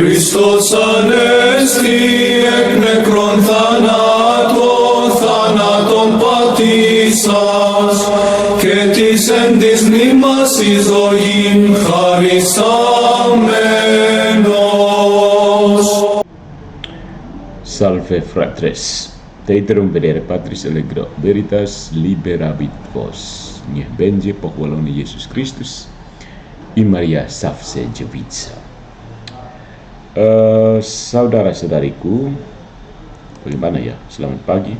Χριστός Ανέστη εκ νεκρών θάνατον πατήσας και της εν της μνήμας εις ζωήν χαρισάμενος. Salve fratres, Teiterum vedere Patris Allegro, Veritas liberabit vos. Niech będzie pochwalony Jezus Chrystus i Maria Zawsze Dziewica. Saudara-saudariku, bagaimana ya? Selamat pagi,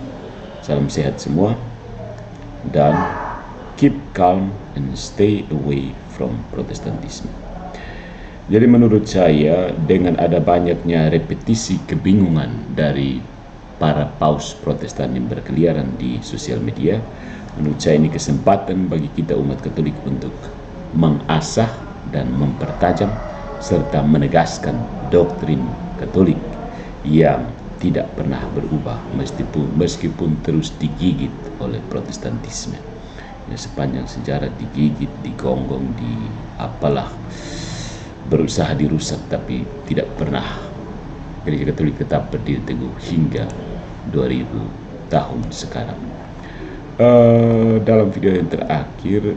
salam sehat semua, dan keep calm and stay away from Protestantisme. Jadi menurut saya, dengan ada banyaknya repetisi kebingungan dari para paus Protestan yang berkeliaran di sosial media, menurut saya ini kesempatan bagi kita umat Katolik untuk mengasah dan mempertajam serta menegaskan doktrin Katolik yang tidak pernah berubah meskipun terus digigit oleh Protestantisme. Ya, sepanjang sejarah digigit, digonggong, di apalah, berusaha dirusak, tapi tidak pernah Gereja Katolik tetap berdiri teguh hingga 2000 tahun sekarang. Dalam video yang terakhir,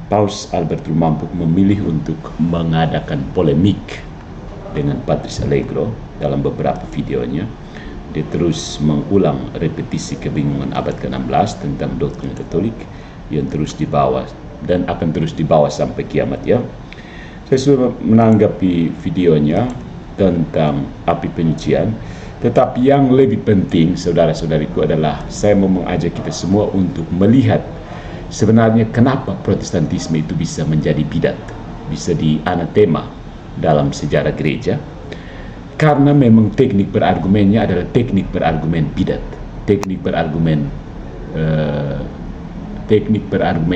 Paus Albertus Mampuk memilih untuk mengadakan polemik dengan Patris Allegro. Dalam beberapa videonya, dia terus mengulang repetisi kebingungan abad ke-16 tentang doktrin Katolik yang terus dibawa dan akan terus dibawa sampai kiamat, ya. Saya sudah menanggapi videonya tentang api penyucian, tetapi yang lebih penting, saudara-saudariku, adalah saya mau mengajak kita semua untuk melihat sebenarnya kenapa Protestantisme itu bisa menjadi bidat, bisa dianatema dalam sejarah gereja, karena memang teknik berargumennya adalah teknik berargumen bidat, teknik berargumen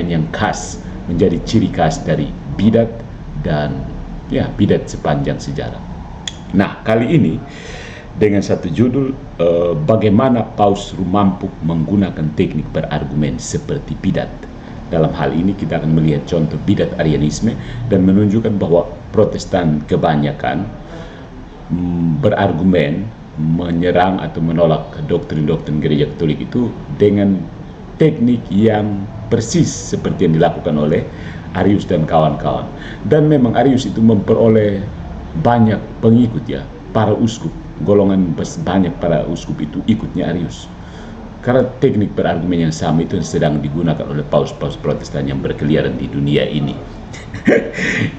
yang khas, menjadi ciri khas dari bidat dan ya bidat sepanjang sejarah. Nah, kali ini dengan satu judul, bagaimana Paus Mampuk menggunakan teknik berargumen seperti bidat. Dalam hal ini kita akan melihat contoh bidat Arianisme dan menunjukkan bahwa Protestan kebanyakan berargumen menyerang atau menolak doktrin-doktrin Gereja Katolik itu dengan teknik yang persis seperti yang dilakukan oleh Arius dan kawan-kawan. Dan memang Arius itu memperoleh banyak pengikut, ya, para uskup, golongan banyak para uskup itu ikutnya Arius. Karena teknik berargumen yang sama itu sedang digunakan oleh paus-paus Protestan yang berkeliaran di dunia ini.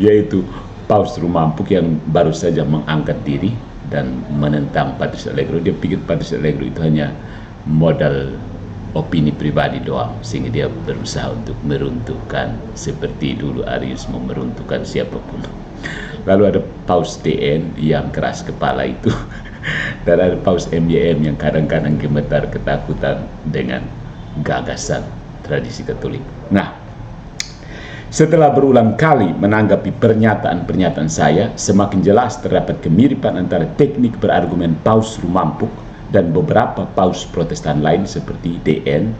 Yaitu Paus Mampuk yang baru saja mengangkat diri dan menentang Patris Allegro. Dia pikir Patris Allegro itu hanya modal opini pribadi doang, sehingga dia berusaha untuk meruntuhkan seperti dulu Arius mau meruntuhkan siapapun. Lalu ada Paus TN yang keras kepala itu, dan ada Paus MYM yang kadang-kadang gemetar ketakutan dengan gagasan tradisi Katolik. Nah, setelah berulang kali menanggapi pernyataan-pernyataan saya, semakin jelas terdapat kemiripan antara teknik berargumen Paus Mampuk dan beberapa paus Protestan lain seperti DN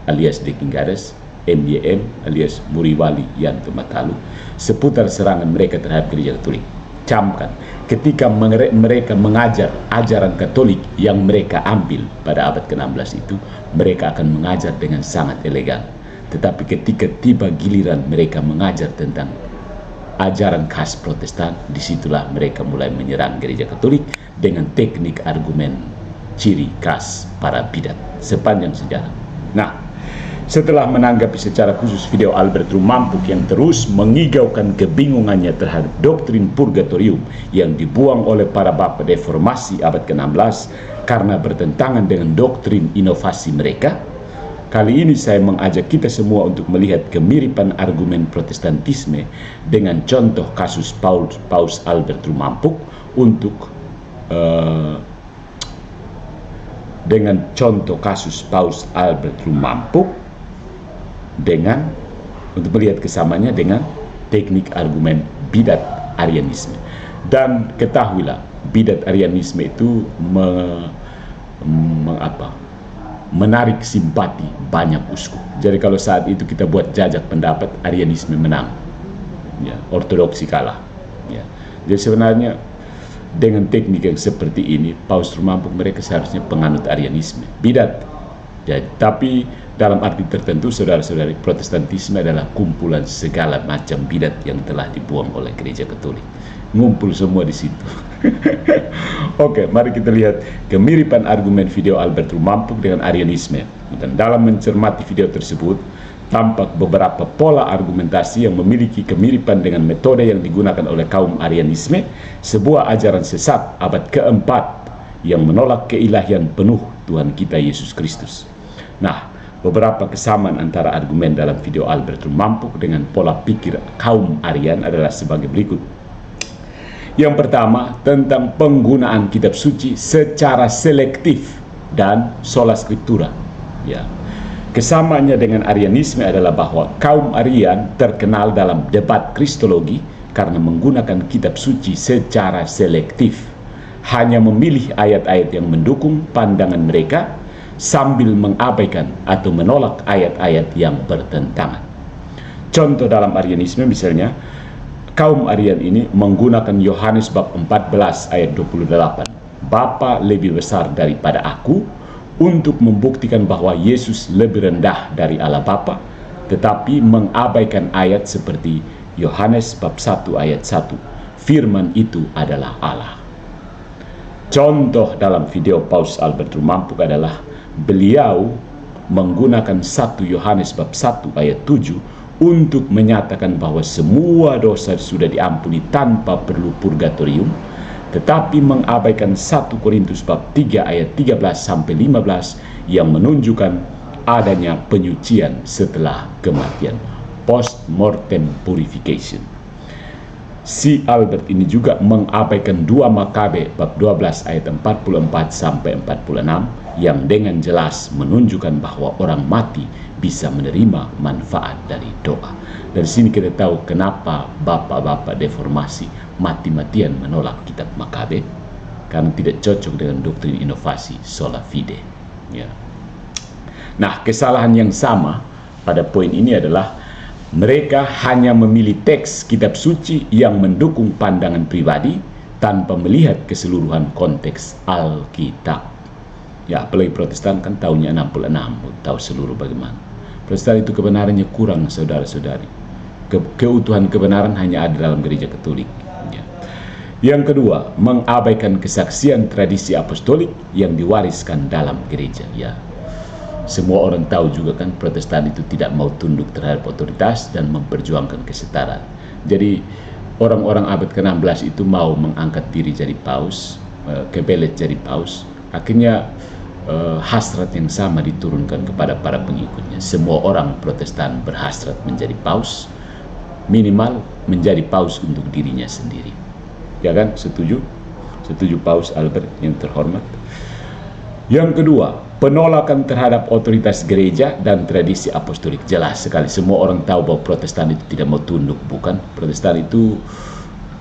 alias Dekingares, MYM alias Muriwali Yanto Matalu seputar serangan mereka terhadap Gereja Katolik. Camkan, ketika mereka mengajar ajaran Katolik yang mereka ambil pada abad ke-16 itu, mereka akan mengajar dengan sangat elegan. Tetapi ketika tiba giliran mereka mengajar tentang ajaran khas Protestan, disitulah mereka mulai menyerang Gereja Katolik dengan teknik argumen ciri khas para bidat sepanjang sejarah. Nah, setelah menanggapi secara khusus video Albertus Mampuk yang terus mengigaukan kebingungannya terhadap doktrin purgatorium yang dibuang oleh para bapa reformasi abad ke-16 karena bertentangan dengan doktrin inovasi mereka, kali ini saya mengajak kita semua untuk melihat kemiripan argumen Protestantisme dengan contoh kasus Paus Albertus Mampuk untuk untuk melihat kesamaannya dengan teknik argumen bidat Arianisme. Dan ketahuilah, bidat Arianisme itu menarik simpati banyak uskup. Jadi kalau saat itu kita buat jajak pendapat, Arianisme menang, ya, ortodoksi kalah, ya. Jadi sebenarnya dengan teknik yang seperti ini, Paus Rumampuk mereka seharusnya penganut Arianisme, bidat. Jadi, tapi dalam arti tertentu, saudara-saudari, Protestantisme adalah kumpulan segala macam bidat yang telah dibuang oleh Gereja Katolik. Ngumpul semua di situ. Oke, mari kita lihat kemiripan argumen video Albert Rumampuk dengan Arianisme. Dan dalam mencermati video tersebut, tampak beberapa pola argumentasi yang memiliki kemiripan dengan metode yang digunakan oleh kaum Arianisme, sebuah ajaran sesat abad keempat yang menolak keilahian penuh Tuhan kita Yesus Kristus. Nah, beberapa kesamaan antara argumen dalam video Albert Rumampuk dengan pola pikir kaum Arian adalah sebagai berikut. Yang pertama, tentang penggunaan kitab suci secara selektif dan sola scriptura. Ya. Kesamaannya dengan Arianisme adalah bahwa kaum Arian terkenal dalam debat kristologi karena menggunakan kitab suci secara selektif, hanya memilih ayat-ayat yang mendukung pandangan mereka sambil mengabaikan atau menolak ayat-ayat yang bertentangan. Contoh dalam Arianisme misalnya, kaum Arian ini menggunakan Yohanes bab 14 ayat 28. Bapa lebih besar daripada aku, untuk membuktikan bahwa Yesus lebih rendah dari Allah Bapa, tetapi mengabaikan ayat seperti Yohanes bab 1 ayat 1. Firman itu adalah Allah. Contoh dalam video Paus Albert Rumampuk adalah beliau menggunakan 1 Yohanes bab 1 ayat 7 untuk menyatakan bahwa semua dosa sudah diampuni tanpa perlu purgatorium, tetapi mengabaikan 1 Korintus bab 3 ayat 13 sampai 15 yang menunjukkan adanya penyucian setelah kematian, post mortem purification. Si Albert ini juga mengabaikan 2 Makabe bab 12 ayat 44 sampai 46 yang dengan jelas menunjukkan bahwa orang mati bisa menerima manfaat dari doa. Dari sini kita tahu kenapa bapak-bapak deformasi mati-matian menolak kitab Makabe, karena tidak cocok dengan doktrin inovasi sola fide. Ya. Nah, kesalahan yang sama pada poin ini adalah mereka hanya memilih teks kitab suci yang mendukung pandangan pribadi tanpa melihat keseluruhan konteks Alkitab. Ya, apalagi Protestan kan tahunnya 66, tahu seluruh bagaimana. Protestan itu kebenarannya kurang, saudara-saudari. Keutuhan kebenaran hanya ada dalam Gereja Katolik. Ya. Yang kedua, mengabaikan kesaksian tradisi apostolik yang diwariskan dalam gereja. Ya. Semua orang tahu juga kan Protestan itu tidak mau tunduk terhadap otoritas dan memperjuangkan kesetaraan. Jadi orang-orang abad ke-16 itu mau mengangkat diri jadi paus, kebelet jadi paus. Akhirnya hasrat yang sama diturunkan kepada para pengikutnya. Semua orang Protestan berhasrat menjadi paus, minimal menjadi paus untuk dirinya sendiri. Ya kan? Setuju? Setuju Paus Albert yang terhormat? Yang kedua, penolakan terhadap otoritas gereja dan tradisi apostolik. Jelas sekali, semua orang tahu bahwa Protestan itu tidak mau tunduk, bukan? Protestan itu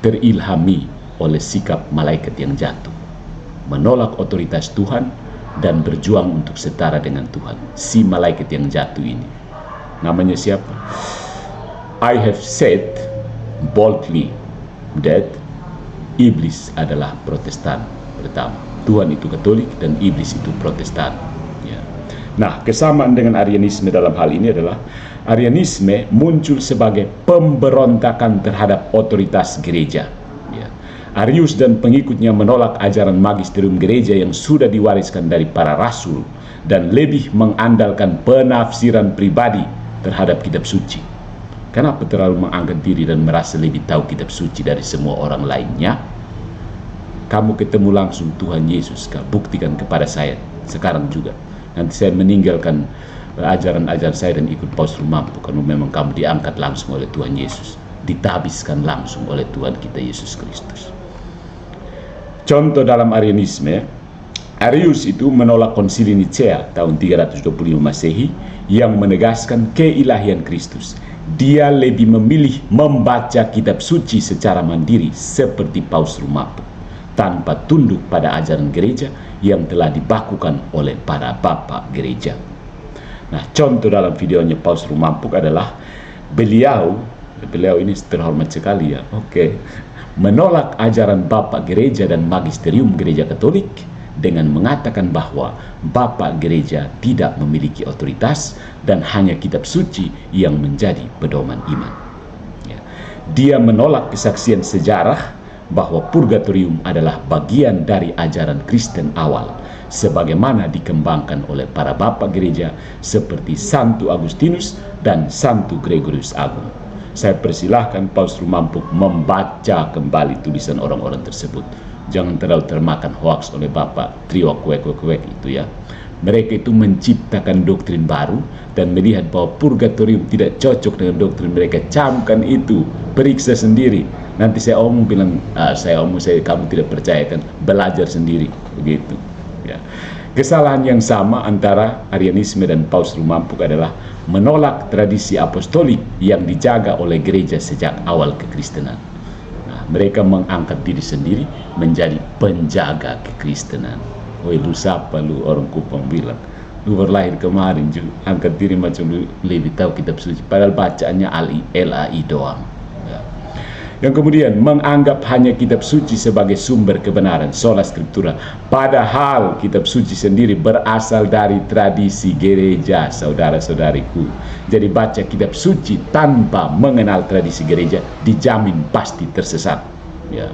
terilhami oleh sikap malaikat yang jatuh, menolak otoritas Tuhan dan berjuang untuk setara dengan Tuhan. Si malaikat yang jatuh ini namanya siapa? I have said boldly that iblis adalah Protestan pertama. Tuhan itu Katolik dan iblis itu Protestan. Ya. Nah, kesamaan dengan Arianisme dalam hal ini adalah Arianisme muncul sebagai pemberontakan terhadap otoritas gereja. Ya. Arius dan pengikutnya menolak ajaran magisterium gereja yang sudah diwariskan dari para rasul dan lebih mengandalkan penafsiran pribadi terhadap kitab suci. Kenapa terlalu mengangkat diri dan merasa lebih tahu kitab suci dari semua orang lainnya? Kamu ketemu langsung Tuhan Yesus, buktikan kepada saya sekarang juga. Nanti saya meninggalkan ajaran-ajaran saya dan ikut Paus Rumampuk, karena memang kamu diangkat langsung oleh Tuhan Yesus, ditabiskan langsung oleh Tuhan kita Yesus Kristus. Contoh dalam Arianisme, Arius itu menolak konsili Nicea tahun 325 Masehi yang menegaskan keilahian Kristus. Dia lebih memilih membaca kitab suci secara mandiri seperti Paus Rumampuk, tanpa tunduk pada ajaran gereja yang telah dibakukan oleh para bapak gereja. Nah, contoh dalam videonya Paus Rumampuk adalah beliau ini terhormat sekali ya. Oke. menolak ajaran Bapak Gereja dan Magisterium Gereja Katolik dengan mengatakan bahwa Bapak Gereja tidak memiliki otoritas dan hanya kitab suci yang menjadi pedoman iman. Ya. Dia menolak kesaksian sejarah bahwa purgatorium adalah bagian dari ajaran Kristen awal, sebagaimana dikembangkan oleh para Bapak Gereja seperti Santo Agustinus dan Santo Gregorius Agung. Saya persilahkan Paus Rumampuk membaca kembali tulisan orang-orang tersebut. Jangan terlalu termakan hoaks oleh Bapak Trio Kwek itu ya. Mereka itu menciptakan doktrin baru dan melihat bahwa purgatorium tidak cocok dengan doktrin mereka. Camkan itu, periksa sendiri. Nanti saya bilang, kamu tidak percaya kan? Belajar sendiri, begitu. Ya. Kesalahan yang sama antara Arianisme dan Paus Rumampuk adalah menolak tradisi apostolik yang dijaga oleh gereja sejak awal kekristenan. Mereka mengangkat diri sendiri menjadi penjaga kekristenan. Woi, lu siapa lu, orang Kupang bilang? Lu berlahir kemarin juga angkat diri macam lu lebih tahu kitab suci. Padahal bacaannya LAI doang. Ya. Yang kemudian menganggap hanya kitab suci sebagai sumber kebenaran, sola scriptura. Padahal kitab suci sendiri berasal dari tradisi gereja, saudara-saudariku. Jadi baca kitab suci tanpa mengenal tradisi gereja dijamin pasti tersesat, ya,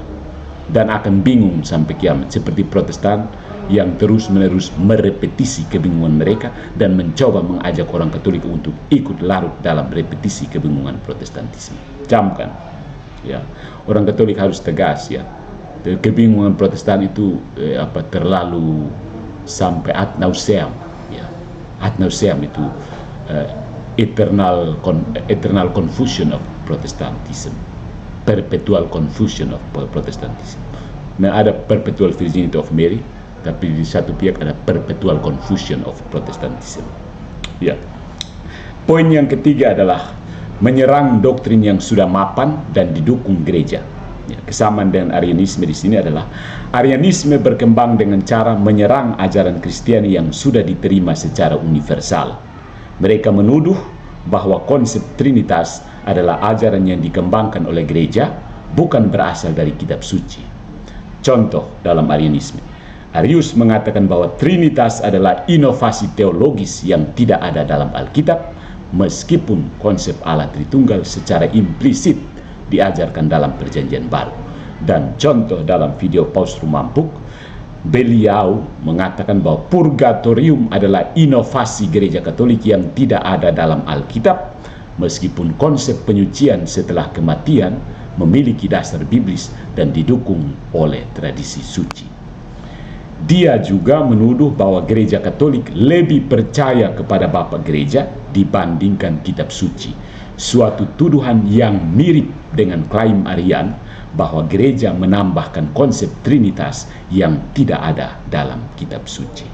dan akan bingung sampai kiamat, seperti Protestan yang terus-menerus merepetisi kebingungan mereka dan mencoba mengajak orang Katolik untuk ikut larut dalam repetisi kebingungan Protestantisme. Camkan, ya, orang Katolik harus tegas, ya. Kebingungan Protestan itu terlalu sampai ad nauseam, ya. Ad nauseam itu eternal confusion of Protestantism, perpetual confusion of Protestantism. Nah, ada perpetual virginity of Mary, tapi di satu pihak ada perpetual confusion of Protestantism. Ya. Poin yang ketiga adalah menyerang doktrin yang sudah mapan dan didukung gereja. Ya, kesamaan dengan Arianisme di sini adalah Arianisme berkembang dengan cara menyerang ajaran Kristiani yang sudah diterima secara universal. Mereka menuduh bahwa konsep Trinitas adalah ajaran yang dikembangkan oleh gereja, bukan berasal dari kitab suci. Contoh dalam Arianisme, Arius mengatakan bahwa Trinitas adalah inovasi teologis yang tidak ada dalam Alkitab, meskipun konsep Allah Tritunggal secara implisit diajarkan dalam Perjanjian Baru. Dan contoh dalam video Paus Rumampuk, beliau mengatakan bahwa purgatorium adalah inovasi gereja Katolik yang tidak ada dalam Alkitab, meskipun konsep penyucian setelah kematian memiliki dasar biblis dan didukung oleh tradisi suci. Dia juga menuduh bahwa gereja Katolik lebih percaya kepada Bapak Gereja dibandingkan kitab suci, suatu tuduhan yang mirip dengan klaim Arian bahwa gereja menambahkan konsep Trinitas yang tidak ada dalam kitab suci.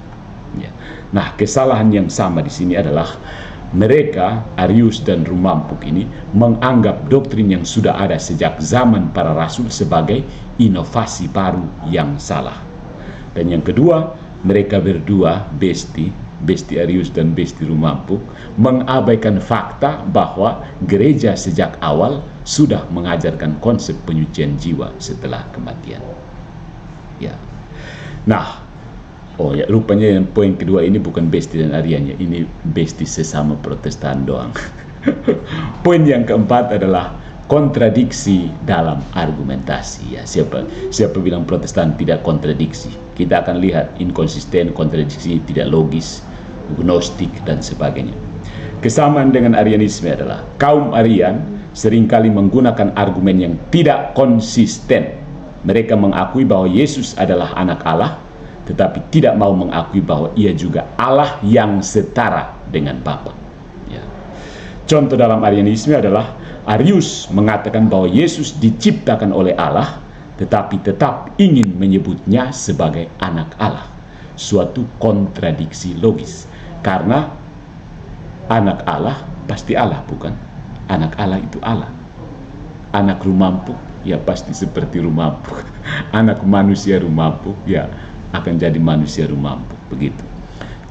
Ya. Nah, kesalahan yang sama di sini adalah mereka, Arius dan Rumampuk ini, menganggap doktrin yang sudah ada sejak zaman para rasul sebagai inovasi baru yang salah. Dan yang kedua, mereka berdua, Besti Arius dan Besti Rumampuk, mengabaikan fakta bahwa gereja sejak awal sudah mengajarkan konsep penyucian jiwa setelah kematian. Ya. Nah, rupanya yang poin kedua ini bukan Besti dan Ariannya, ini Besti sesama Protestan doang. Poin yang keempat adalah kontradiksi dalam argumentasi. Ya, siapa bilang Protestan tidak kontradiksi? Kita akan lihat inkonsisten, kontradiksi, tidak logis, gnostik dan sebagainya. Kesamaan dengan Arianisme adalah kaum Arian seringkali menggunakan argumen yang tidak konsisten. Mereka mengakui bahwa Yesus adalah anak Allah, tetapi tidak mau mengakui bahwa ia juga Allah yang setara dengan Bapa. Ya. Contoh dalam Arianisme adalah Arius mengatakan bahwa Yesus diciptakan oleh Allah, tetapi tetap ingin menyebutnya sebagai anak Allah. Suatu kontradiksi logis, karena anak Allah pasti Allah, bukan? Anak Allah itu Allah. Anak Rumampuk ya pasti seperti Rumampuk. Anak manusia Rumampuk ya akan jadi manusia Rumampuk, begitu.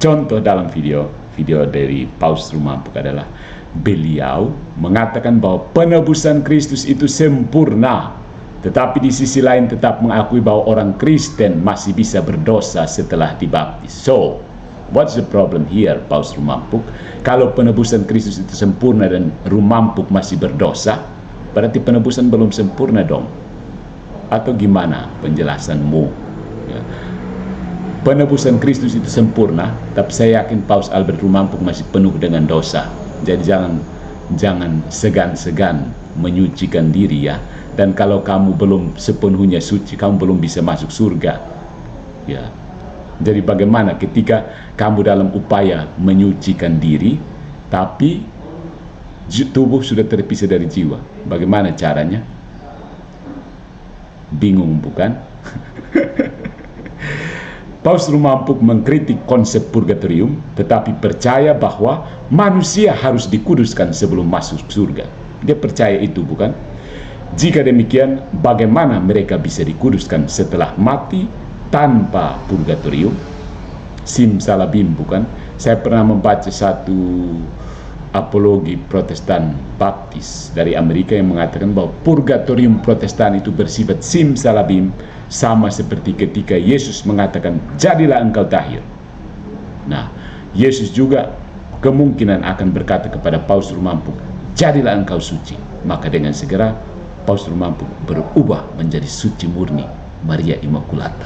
Contoh dalam video dari Paus Rumampuk adalah beliau mengatakan bahwa penebusan Kristus itu sempurna tetapi di sisi lain tetap mengakui bahwa orang Kristen masih bisa berdosa setelah dibaptis. So, what's the problem here, Paus Rumampuk? Kalau penebusan Kristus itu sempurna dan Rumampuk masih berdosa, berarti penebusan belum sempurna dong. Atau gimana penjelasanmu? Ya. Penebusan Kristus itu sempurna, tapi saya yakin Paus Albert Rumampuk masih penuh dengan dosa. Jadi jangan segan-segan menyucikan diri ya. Dan kalau kamu belum sepenuhnya suci, kamu belum bisa masuk surga. Ya. Jadi bagaimana ketika kamu dalam upaya menyucikan diri, tapi tubuh sudah terpisah dari jiwa? Bagaimana caranya? Bingung bukan? Paus Rumampuk mengkritik konsep purgatorium, tetapi percaya bahwa manusia harus dikuduskan sebelum masuk surga. Dia percaya itu bukan? Jika demikian, bagaimana mereka bisa dikuduskan setelah mati tanpa purgatorium? Simsalabim bukan? Saya pernah membaca satu apologi Protestan Baptis dari Amerika yang mengatakan bahwa purgatorium Protestan itu bersifat simsalabim, sama seperti ketika Yesus mengatakan, jadilah engkau tahir. Nah, Yesus juga kemungkinan akan berkata kepada Paus Rumampuk, jadilah engkau suci. Maka dengan segera Paus Rumampuk berubah menjadi suci murni, Maria Immaculata.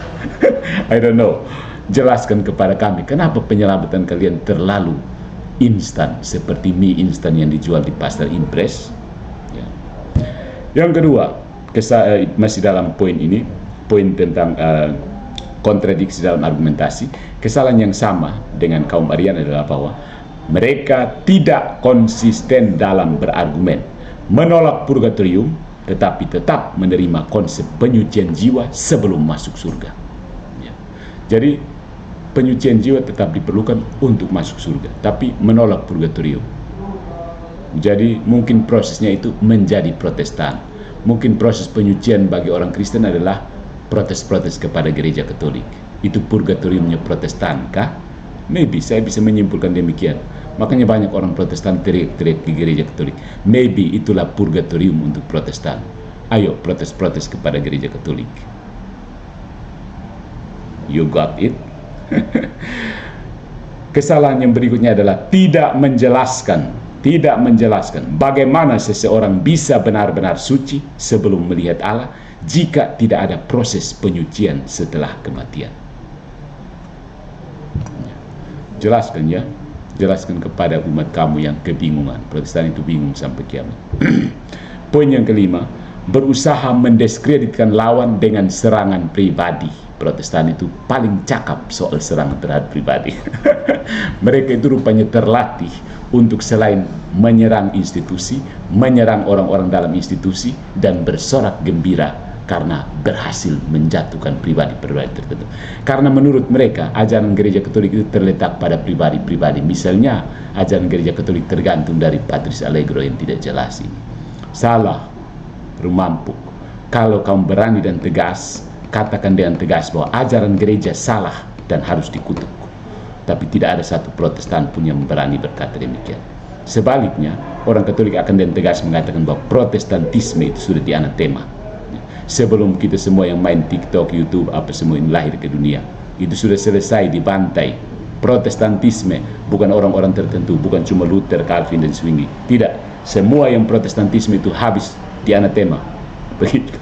I don't know. Jelaskan kepada kami, kenapa penyelamatan kalian terlalu instan, seperti mie instan yang dijual di pasar impres? Ya. Yang kedua, masih dalam poin ini, poin tentang kontradiksi dalam argumentasi, kesalahan yang sama dengan kaum Arian adalah bahwa mereka tidak konsisten dalam berargumen, menolak purgatorium, tetapi tetap menerima konsep penyucian jiwa sebelum masuk surga. Ya. Jadi penyucian jiwa tetap diperlukan untuk masuk surga, tapi menolak purgatorium. Jadi mungkin prosesnya itu menjadi Protestan. Mungkin proses penyucian bagi orang Kristen adalah protes-protes kepada gereja Katolik. Itu purgatoriumnya Protestan kah? Maybe, saya bisa menyimpulkan demikian. Makanya banyak orang Protestan teriak-teriak ke gereja Katolik. Maybe itulah purgatorium untuk Protestan. Ayo protes-protes kepada gereja Katolik. You got it? Kesalahan yang berikutnya adalah tidak menjelaskan bagaimana seseorang bisa benar-benar suci sebelum melihat Allah jika tidak ada proses penyucian setelah kematian. Jelaskan ya. Jelaskan kepada umat kamu yang kebingungan. Protestan itu bingung sampai kiamat. Poin yang kelima, berusaha mendiskreditkan lawan dengan serangan pribadi. Protestan itu paling cakap soal serangan terhadap pribadi. Mereka itu rupanya terlatih untuk selain menyerang institusi, menyerang orang-orang dalam institusi, dan bersorak gembira karena berhasil menjatuhkan pribadi-pribadi tertentu. Karena menurut mereka, ajaran gereja Katolik itu terletak pada pribadi-pribadi. Misalnya, ajaran gereja Katolik tergantung dari Patris Allegro yang tidak jelas ini. Salah, Rumampuk. Kalau kamu berani dan tegas, katakan dengan tegas bahwa ajaran gereja salah dan harus dikutuk. Tapi tidak ada satu Protestan pun yang berani berkata demikian. Sebaliknya, orang Katolik akan dengan tegas mengatakan bahwa Protestantisme itu sudah dianatema. Sebelum kita semua yang main TikTok, YouTube, apa semua ini lahir ke dunia, itu sudah selesai dibantai. Protestantisme bukan orang-orang tertentu, bukan cuma Luther, Calvin, dan Zwingli. Tidak, semua yang Protestantisme itu habis dianatema. Begitu.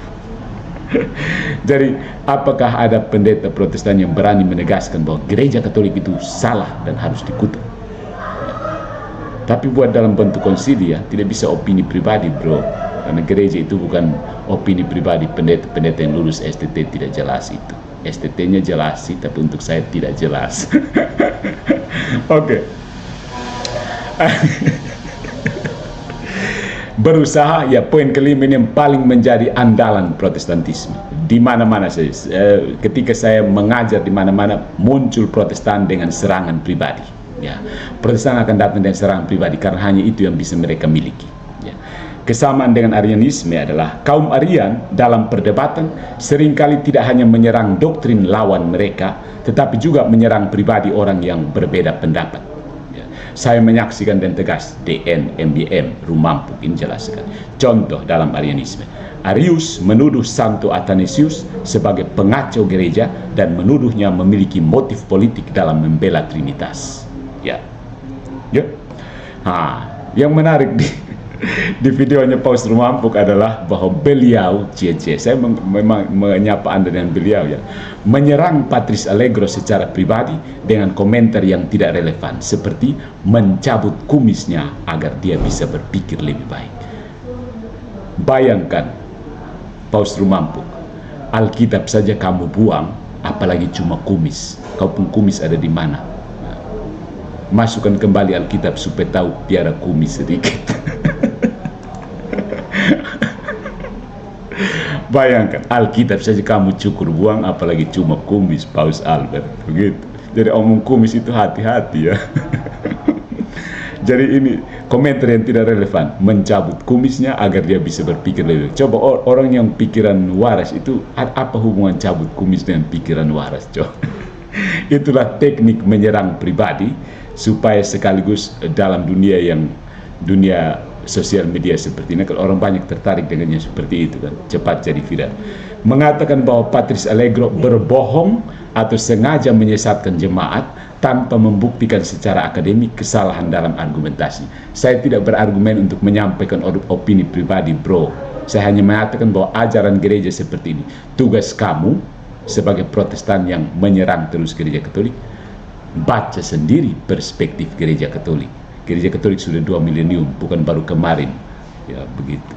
Jadi, apakah ada pendeta Protestan yang berani menegaskan bahwa gereja Katolik itu salah dan harus dikutuk? Tapi buat dalam bentuk konsili ya, tidak bisa opini pribadi bro. Karena gereja itu bukan opini pribadi pendeta-pendeta yang lulus STT tidak jelas itu. STT-nya jelas sih, tapi untuk saya tidak jelas. Oke. Berusaha, ya poin kelima ini yang paling menjadi andalan Protestantisme. Di mana-mana saya, ketika saya mengajar di mana-mana muncul Protestan dengan serangan pribadi. Ya, Protestan akan datang dengan serangan pribadi karena hanya itu yang bisa mereka miliki. Ya. Kesamaan dengan Arianisme adalah kaum Arian dalam perdebatan seringkali tidak hanya menyerang doktrin lawan mereka, tetapi juga menyerang pribadi orang yang berbeda pendapat. Ya. Saya menyaksikan dan tegas DN, MBM, Rumampuk ini jelaskan. Contoh dalam Arianisme. Arius menuduh Santo Athanasius sebagai pengacau gereja dan menuduhnya memiliki motif politik dalam membela Trinitas. Ya. Yang menarik di videonya Paus Rumampuk adalah bahwa beliau, saya memang menyapa Anda dengan beliau ya, menyerang Patrice Allegro secara pribadi dengan komentar yang tidak relevan, seperti mencabut kumisnya agar dia bisa berpikir lebih baik. Bayangkan, Paus Rumampuk, Alkitab saja kamu buang, apalagi cuma kumis. Kau pun kumis ada di mana? Masukkan kembali Alkitab supaya tahu tiada kumis sedikit. Bayangkan, Alkitab saja kamu cukur buang, apalagi cuma kumis, Paus Albert. Begitu. Jadi omong kumis itu hati-hati ya. Jadi ini komentar yang tidak relevan, mencabut kumisnya agar dia bisa berpikir lebih. Coba orang yang pikiran waras itu, apa hubungan cabut kumis dengan pikiran waras? Coba. Itulah teknik menyerang pribadi, supaya sekaligus dalam dunia sosial media seperti ini, kalau orang banyak tertarik dengannya seperti itu kan, cepat jadi viral. Mengatakan bahwa Patrice Allegro berbohong atau sengaja menyesatkan jemaat tanpa membuktikan secara akademik kesalahan dalam argumentasi. Saya tidak berargumen untuk menyampaikan opini pribadi, bro. Saya hanya mengatakan bahwa ajaran gereja seperti ini. Tugas kamu sebagai Protestan yang menyerang terus gereja Katolik, baca sendiri perspektif gereja Katolik. Gereja Katolik sudah 2 milenium, bukan baru kemarin. Ya begitu.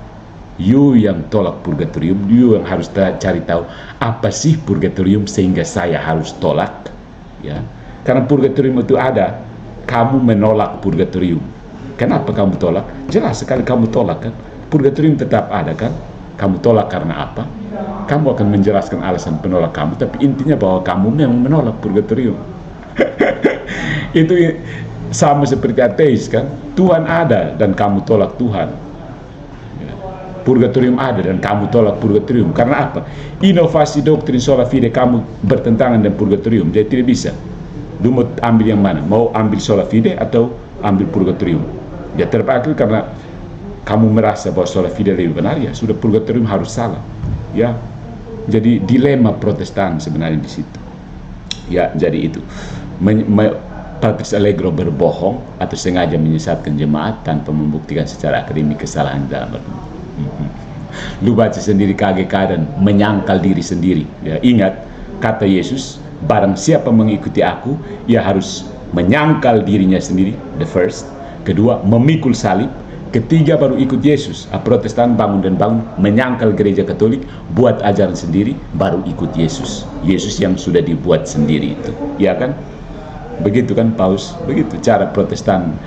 You yang tolak purgatorium, you yang harus cari tahu apa sih purgatorium sehingga saya harus tolak. Ya, karena purgatorium itu ada, kamu menolak purgatorium. Kenapa kamu tolak? Jelas sekali kamu tolak kan. Purgatorium tetap ada kan. Kamu tolak karena apa? Kamu akan menjelaskan alasan penolak kamu, tapi intinya bahwa kamu memang menolak purgatorium. Itu sama seperti ateis kan. Tuhan ada dan kamu tolak Tuhan. Purgatorium ada dan kamu tolak purgatorium. Karena apa? Inovasi doktrin sola fide kamu bertentangan dengan purgatorium. Jadi tidak bisa. Lu mau ambil yang mana? Mau ambil sola fide atau ambil purgatorium? Ya terpakai karena kamu merasa bahwa sola fide lebih benar, ya sudah, purgatorium harus salah. Ya. Jadi dilema Protestan sebenarnya di situ. Ya, jadi itu. Patrice Allegro berbohong atau sengaja menyesatkan jemaat tanpa membuktikan secara akademik kesalahan dalam argumen. Lu baca sendiri KGK dan menyangkal diri sendiri. Ya, ingat kata Yesus, barang siapa mengikuti aku, ia harus menyangkal dirinya sendiri, the first. Kedua, memikul salib. Ketiga, baru ikut Yesus. Protestan bangun dan bangun, menyangkal gereja Katolik, buat ajaran sendiri, baru ikut Yesus. Yesus yang sudah dibuat sendiri itu, ya kan? Begitu kan Paus? Begitu cara Protestan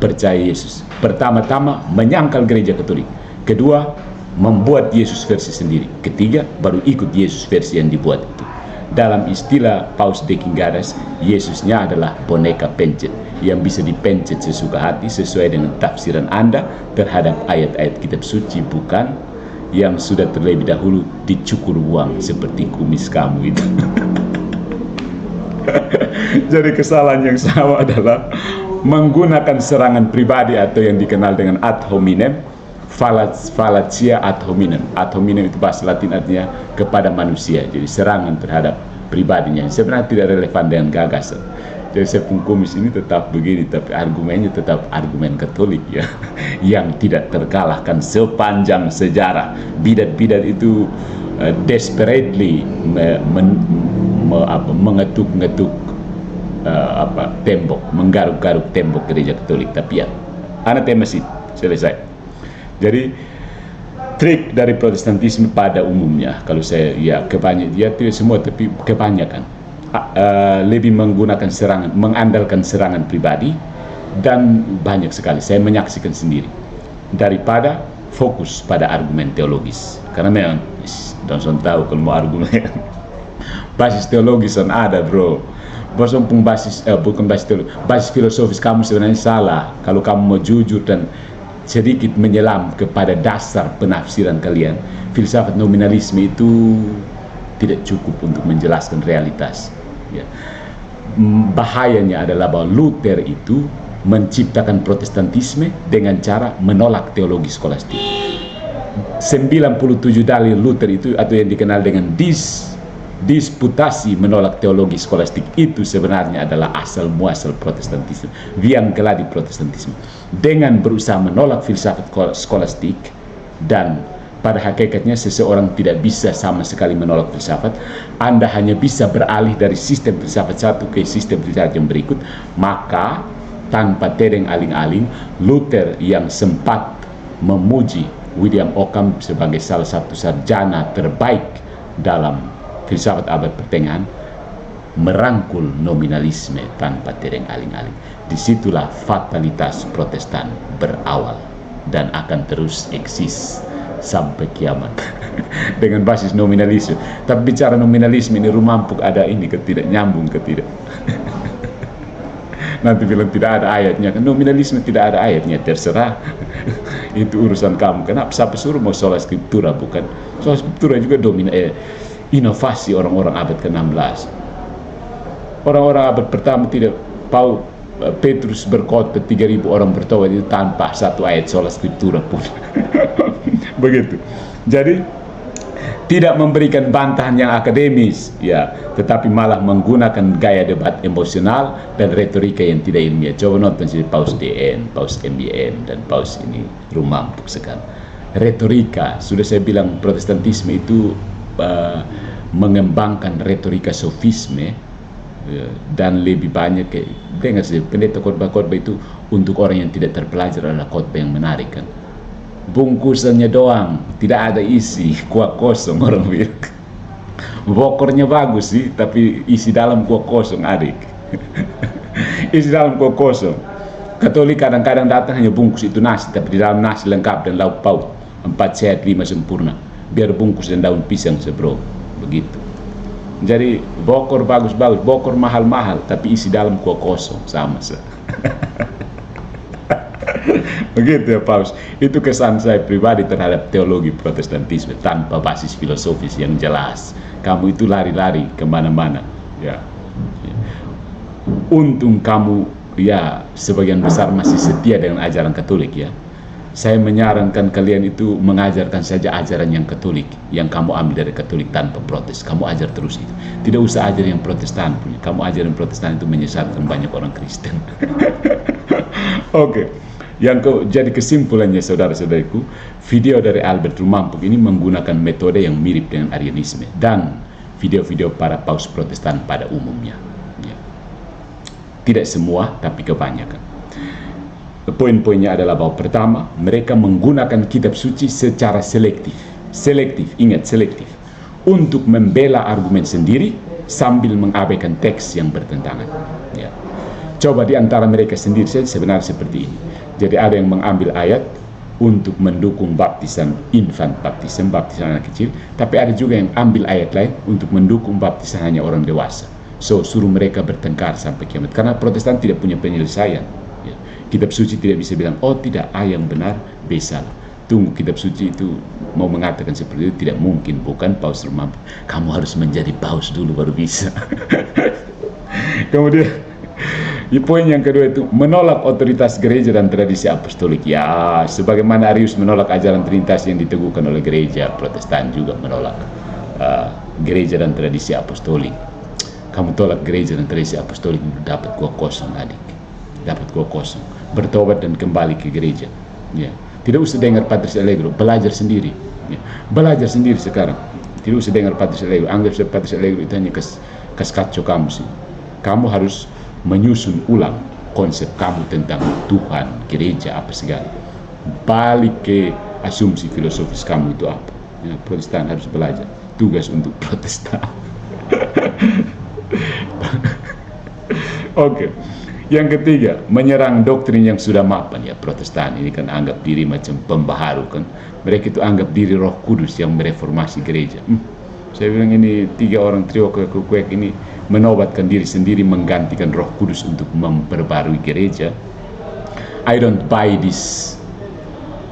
percaya Yesus. Pertama-tama menyangkal gereja Katolik. Kedua, membuat Yesus versi sendiri. Ketiga, baru ikut Yesus versi yang dibuat itu. Dalam istilah Paus Dekingadas, Yesusnya adalah boneka pencet yang bisa dipencet sesuka hati sesuai dengan tafsiran Anda terhadap ayat-ayat kitab suci, bukan yang sudah terlebih dahulu dicukur buang seperti kumis kamu itu. Jadi kesalahan yang sama adalah menggunakan serangan pribadi atau yang dikenal dengan ad hominem, fallacia ad hominem. Ad hominem itu bahasa Latin artinya kepada manusia. Jadi serangan terhadap pribadinya. Sebenarnya tidak relevan dengan gagasan. Jadi sepung kumis ini tetap begini, tapi argumennya tetap argumen Katolik ya, yang tidak terkalahkan sepanjang sejarah. Bidat-bidat itu desperately mengetuk-ngetuk tembok, menggaruk-garuk tembok gereja Katolik. Tapi ya, anak masih selesai. Jadi trik dari Protestantisme pada umumnya, kalau saya ya kebanyakan, ya tidak semua tapi kebanyakan lebih menggunakan serangan, mengandalkan serangan pribadi, dan banyak sekali saya menyaksikan sendiri, daripada fokus pada argumen teologis. Karena memang Donson tahu kalau mau argumen basis teologis ada, bro. Bosan pun basis bukan basis teologis, basis filosofis kamu sebenarnya salah. Kalau kamu mau jujur dan sedikit menyelam kepada dasar penafsiran kalian, filsafat nominalisme itu tidak cukup untuk menjelaskan realitas. Ya. bahayanya adalah bahwa Luther itu menciptakan Protestantisme dengan cara menolak teologi skolastik. 97 dalil Luther itu atau yang dikenal dengan disputasi menolak teologi skolastik itu sebenarnya adalah asal muasal Protestantisme, biang keladi Protestantisme. Dengan berusaha menolak filsafat skolastik, dan pada hakikatnya seseorang tidak bisa sama sekali menolak filsafat. Anda hanya bisa beralih dari sistem filsafat satu ke sistem filsafat yang berikut. Maka tanpa tereng aling-aling, Luther yang sempat memuji William Ockham sebagai salah satu sarjana terbaik dalam filsafat abad pertengahan, merangkul nominalisme tanpa tereng aling-aling. Disitulah fatalitas Protestan berawal dan akan terus eksis sampai kiamat dengan basis nominalisme. Tapi bicara nominalisme ini rumampuk ada ini ketidak nyambung ketidak. Nanti bilang tidak ada ayatnya, kan nominalisme tidak ada ayatnya, terserah. Itu urusan kamu. Kenapa siapa suruh mau sola scriptura? Bukan sola scriptura juga inovasi orang-orang abad ke-16. Orang-orang abad pertama tidak Petrus berkhotbah 3.000 orang bertobat itu tanpa satu ayat sola scriptura pun. Begitu. Jadi tidak memberikan bantahan yang akademis, ya, tetapi malah menggunakan gaya debat emosional dan retorika yang tidak ilmiah. Coba nonton si Paus DN, Paus MBN, dan Paus ini rumampuk sekali. Retorika, sudah saya bilang Protestantisme itu mengembangkan retorika sofisme, dan lebih banyak dengar sih pendeta khotbah-khotbah itu untuk orang yang tidak terpelajar adalah khotbah yang menarik kan. Bungkusannya doang, tidak ada isi, kuah kosong orang bilang. Bokornya bagus sih, tapi isi dalam kuah kosong adik. Isi dalam kuah kosong. Katolik kadang-kadang datang hanya bungkus itu nasi, tapi di dalam nasi lengkap dan lauk pauk, 4 sehat 5 sempurna. Biar bungkus dan daun pisang sebro, begitu. Jadi bokor bagus-bagus, bokor mahal-mahal, tapi isi dalam kuah kosong sama sih. Begitu ya Paus. Itu kesan saya pribadi terhadap teologi Protestantisme tanpa basis filosofis yang jelas. Kamu itu lari-lari kemana-mana, ya. Untung kamu ya sebagian besar masih setia dengan ajaran Katolik ya. Saya menyarankan kalian itu mengajarkan saja ajaran yang Katolik, yang kamu ambil dari Katolik tanpa protes. Kamu ajar terus itu. Tidak usah ajar yang Protestan punya. Kamu ajaran Protestan itu menyesatkan banyak orang Kristen. Oke. Jadi kesimpulannya saudara-saudariku, video dari Albert Rumampuk ini menggunakan metode yang mirip dengan Arianisme dan video-video para paus Protestan pada umumnya. Ya. Tidak semua, tapi kebanyakan. Poin-poinnya adalah bahwa pertama, mereka menggunakan kitab suci secara selektif. Ingat selektif. Untuk membela argumen sendiri sambil mengabaikan teks yang bertentangan. Ya. Coba di antara mereka sendiri saja sebenarnya seperti ini. Jadi ada yang mengambil ayat untuk mendukung baptisan infant baptisan anak kecil, tapi ada juga yang ambil ayat lain untuk mendukung baptisan hanya orang dewasa. So suruh mereka bertengkar sampai kiamat. Karena Protestan tidak punya penyelesaian. Ya. Kitab suci tidak bisa bilang, oh tidak, A yang benar, B salah. Tunggu, kitab suci itu mau mengatakan seperti itu tidak mungkin. Bukan Paus Rumampuk. Kamu harus menjadi paus dulu baru bisa. Kemudian poin yang kedua itu menolak otoritas gereja dan tradisi apostolik. Ya, sebagaimana Arius menolak ajaran Trinitas yang diteguhkan oleh gereja, Protestan juga menolak gereja dan tradisi apostolik. Kamu tolak gereja dan tradisi apostolik, dapat kuah kosong adik. Dapat kuah kosong. Bertobat dan kembali ke gereja. Ya. Tidak usah dengar Patris Allegro, belajar sendiri. Ya. Belajar sendiri sekarang. Tidak usah dengar Patris Allegro. Anggap saja Patris Allegro itu hanya kas kacau kamu sih. Kamu harus menyusun ulang konsep kamu tentang Tuhan, gereja, apa segala. Balik ke asumsi filosofis kamu itu apa. Ya, Protestan harus belajar. Tugas untuk Protestan. Oke. Yang ketiga, menyerang doktrin yang sudah mapan. Ya, Protestan ini kan anggap diri macam pembaharu kan. Mereka itu anggap diri Roh Kudus yang mereformasi gereja. Saya bilang ini 3 orang trio kuek ini menobatkan diri sendiri, menggantikan Roh Kudus untuk memperbarui gereja. I don't buy this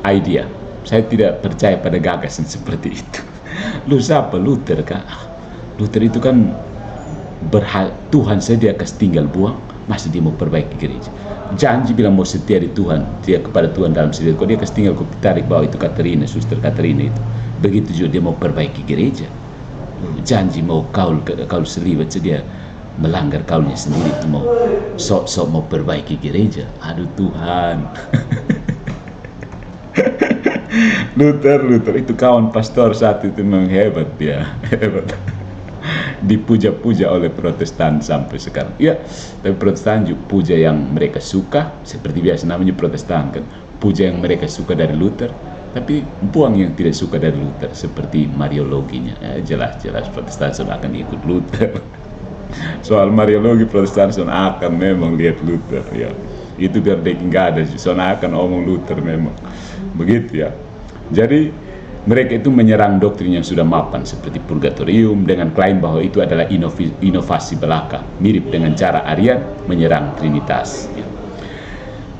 idea. Saya tidak percaya pada gagasan seperti itu. Lu siapa? Luther kah? Luther itu kan Tuhan saja kasih tinggal buang, masih dia mau perbaiki gereja. Janji bilang mau setia di Tuhan, dia kepada Tuhan dalam sendiri. Kok dia kasih tinggal, kok tarik bawah itu Katerina, suster Katerina itu. Begitu juga dia mau perbaiki gereja. Janji mau kaul seliwat, dia melanggar kaulnya sendiri, itu mau sok-sok mau perbaiki gereja. Aduh Tuhan. Luther itu kawan pastor saat itu memang hebat dia, hebat. Dipuja-puja oleh Protestan sampai sekarang. Ya, tapi Protestan juga puja yang mereka suka, seperti biasa namanya Protestan kan. Puja yang mereka suka dari Luther, tapi buang yang tidak suka dari Luther, seperti Mariologinya. Jelas-jelas Protestan akan ikut Luther. Soal Mariologi Protestan akan memang lihat Luther ya. Itu biar nggak ada, akan omong Luther memang. Begitu ya. Jadi mereka itu menyerang doktrin yang sudah mapan seperti purgatorium dengan klaim bahwa itu adalah inovasi belaka, mirip dengan cara Arian menyerang Trinitas.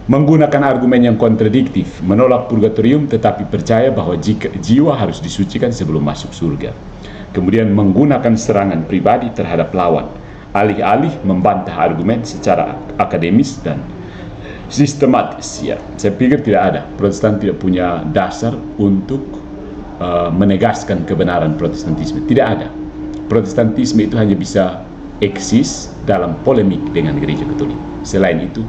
Menggunakan argumen yang kontradiktif, menolak purgatorium tetapi percaya bahwa jiwa harus disucikan sebelum masuk surga. Kemudian menggunakan serangan pribadi terhadap lawan, alih-alih membantah argumen secara akademis dan sistematis. Ya, saya pikir tidak ada. Protestan tidak punya dasar untuk menegaskan kebenaran Protestantisme. Tidak ada. Protestantisme itu hanya bisa eksis dalam polemik dengan gereja Katolik. Selain itu,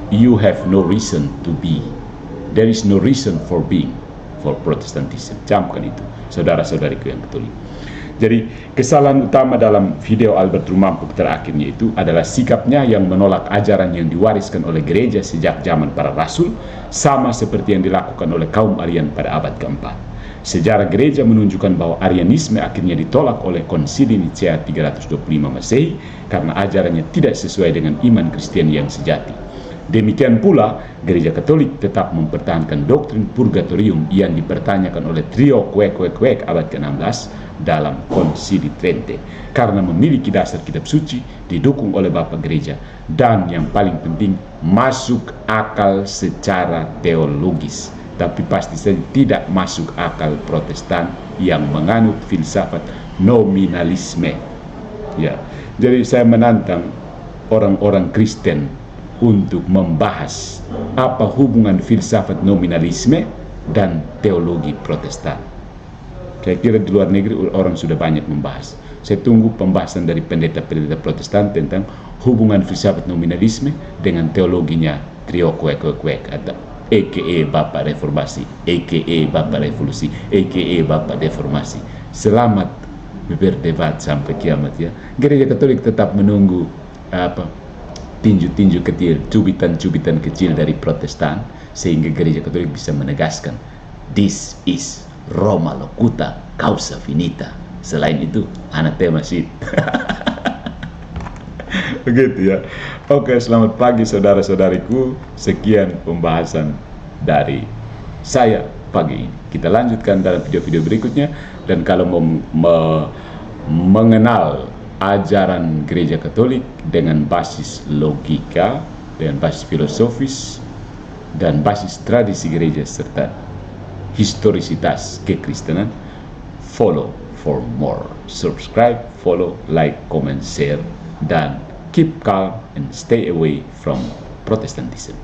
you have no reason to be. There is no reason for being for Protestantism. Camkan itu, saudara-saudariku yang Katolik. Jadi kesalahan utama dalam video Albert Rumampuk terakhirnya itu adalah sikapnya yang menolak ajaran yang diwariskan oleh gereja sejak zaman para rasul, sama seperti yang dilakukan oleh kaum Arian pada abad keempat. Sejarah gereja menunjukkan bahwa Arianisme akhirnya ditolak oleh Konsili Nicea 325 Masehi karena ajarannya tidak sesuai dengan iman Kristen yang sejati. Demikian pula, gereja Katolik tetap mempertahankan doktrin purgatorium yang dipertanyakan oleh trio Kwek abad ke-16 dalam Konsili Trente karena memiliki dasar kitab suci didukung oleh Bapak Gereja dan yang paling penting masuk akal secara teologis. Tapi pasti saja tidak masuk akal Protestan yang menganut filsafat nominalisme. Ya, jadi saya menantang orang-orang Kristen untuk membahas apa hubungan filsafat nominalisme dan teologi Protestan. Saya kira di luar negeri orang sudah banyak membahas. Saya tunggu pembahasan dari pendeta-pendeta Protestan tentang hubungan filsafat nominalisme dengan teologinya trio Kwek atau a.k.a. Bapak Reformasi, a.k.a. Bapak Revolusi, a.k.a. Bapak Deformasi. Selamat berdebat sampai kiamat ya. Gereja Katolik tetap menunggu tinju-tinju kecil, cubitan-cubitan kecil dari Protestan sehingga gereja Katolik bisa menegaskan this is Roma locuta causa finita. Selain itu anathema sit. Begitu ya. Oke, selamat pagi saudara-saudariku. Sekian pembahasan dari saya pagi ini. Kita lanjutkan dalam video-video berikutnya. Dan kalau mau mengenal ajaran gereja Katolik dengan basis logika, dengan basis filosofis, dan basis tradisi gereja serta historisitas kekristenan, follow for more. Subscribe, follow, like, comment, share, dan keep calm and stay away from Protestantism.